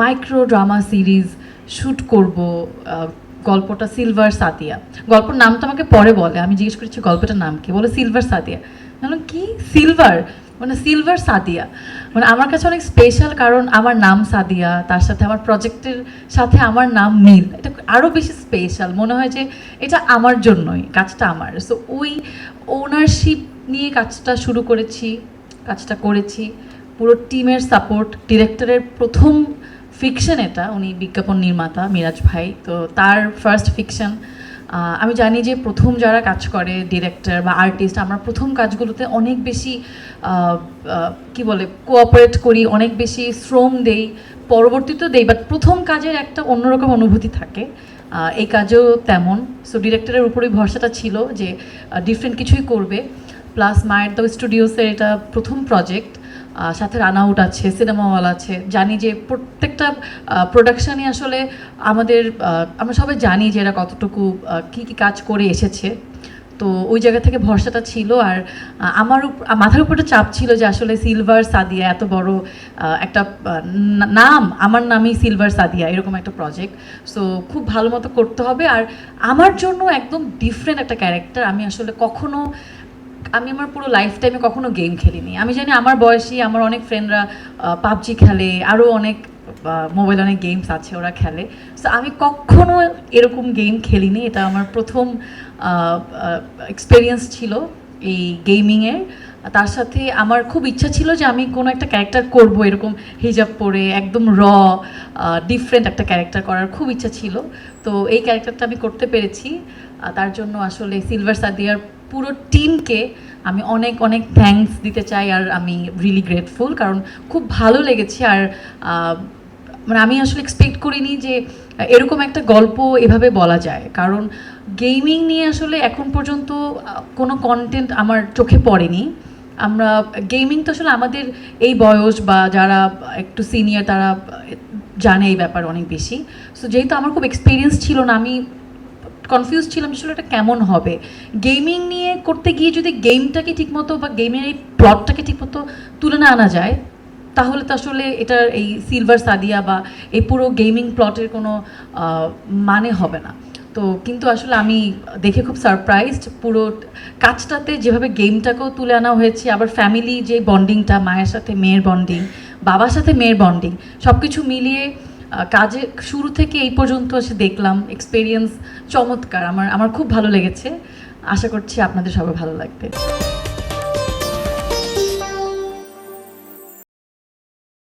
Micro drama series shoot করব। গল্পটা silver Sadia. গল্পের নামটা আমাকে পরে বলে, আমি জিজ্ঞেস করেছি গল্পটার নাম কি, বলে সিলভার সাদিয়া। বললাম কি সিলভার, মানে সিলভার সাদিয়া, মানে আমার কাছে অনেক স্পেশাল, কারণ আমার নাম সাদিয়া, তার সাথে আমার প্রজেক্টের সাথে আমার নাম মিল, এটা আরও বেশি স্পেশাল মনে হয় যে এটা আমার জন্যই, কাজটা আমার। সো ওই ওনারশিপ নিয়ে কাজটা শুরু করেছি, কাজটা করেছি, পুরো টিমের সাপোর্ট। ডিরেক্টরের প্রথম ফিকশন এটা, উনি বিজ্ঞাপন নির্মাতা মিরাজ ভাই, তো তার ফার্স্ট ফিকশন। আমি জানি যে প্রথম যারা কাজ করে ডিরেক্টর বা আর্টিস্ট, আমরা প্রথম কাজগুলোতে অনেক বেশি কি বলে কোঅপারেট করি, অনেক বেশি শ্রম দেই, পরবর্তীতেও দেই, বাট প্রথম কাজের একটা অন্যরকম অনুভূতি থাকে। এই কাজেও তেমন। সো ডিরেক্টরের উপরেই ভরসাটা ছিল যে ডিফারেন্ট কিছুই করবে। প্লাস মায়ের দ্য স্টুডিওসের এটা প্রথম প্রজেক্ট, সাথে রান আউট আছে, সিনেমা হল আছে। জানি যে প্রত্যেকটা প্রোডাকশানই আসলে আমাদের, আমরা সবাই জানি যে এরা কতটুকু কী কী কাজ করে এসেছে। তো ওই জায়গা থেকে ভরসাটা ছিল। আর আমার মাথার উপরে চাপ ছিল যে আসলে সিলভার সাদিয়া এত বড় একটা নাম, আমার নামই সিলভার সাদিয়া, এরকম একটা প্রজেক্ট। সো খুব ভালো মতো করতে হবে। আর আমার জন্য একদম ডিফারেন্ট একটা ক্যারেক্টার। আমি আসলে কখনো, আমি আমার পুরো লাইফ টাইমে কখনো গেম খেলিনি। আমি জানি আমার বয়সী আমার অনেক ফ্রেন্ডরা পাবজি খেলে, আরও অনেক মোবাইল অনেক গেমস আছে ওরা খেলে। সো আমি কখনো এরকম গেম খেলিনি, এটা আমার প্রথম এক্সপিরিয়েন্স ছিল এই গেমিংয়ের। তার সাথে আমার খুব ইচ্ছা ছিল যে আমি কোনো একটা ক্যারেক্টার করব, এরকম হিজাব পরে একদম ডিফারেন্ট একটা ক্যারেক্টার করার খুব ইচ্ছা ছিল। তো এই ক্যারেক্টারটা আমি করতে পেরেছি। তার জন্য আসলে সিলভার সাদিয়ার পুরো টিমকে আমি অনেক অনেক থ্যাঙ্কস দিতে চাই। আর আমি রিয়েলি গ্রেটফুল, কারণ খুব ভালো লেগেছে। আর মানে আমি আসলে এক্সপেক্ট করিনি যে এরকম একটা গল্প এভাবে বলা যায়, কারণ গেমিং নিয়ে আসলে এখন পর্যন্ত কোনো কন্টেন্ট আমার চোখে পড়েনি। আমরা গেমিং তো আসলে আমাদের এই বয়স বা যারা একটু সিনিয়র তারা জানে এই ব্যাপার অনেক বেশি। সো যেহেতু আমার খুব এক্সপিরিয়েন্স ছিল না, আমি কনফিউজ ছিলাম আসলে এটা কেমন হবে। গেমিং নিয়ে করতে গিয়ে যদি গেমটাকে ঠিকমতো বা গেমের এই প্লটটাকে ঠিকমতো তুলে না আনা যায়, তাহলে তো আসলে এটার এই সিলভার সাদিয়া বা এই পুরো গেমিং প্লটের কোনো মানে হবে না। তো কিন্তু আসলে আমি দেখে খুব সারপ্রাইজড, পুরো কাজটাতে যেভাবে গেমটাকেও তুলে আনা হয়েছে, আবার ফ্যামিলি যে বন্ডিংটা, মায়ের সাথে মেয়ের বন্ডিং, বাবার সাথে মেয়ের বন্ডিং, সব কিছু মিলিয়ে কাজে শুরু থেকে এই পর্যন্ত এসে দেখলাম এক্সপিরিয়েন্স চমৎকার। আমার খুব ভালো লেগেছে। আশা করছি আপনাদের সবার ভালো লাগবে।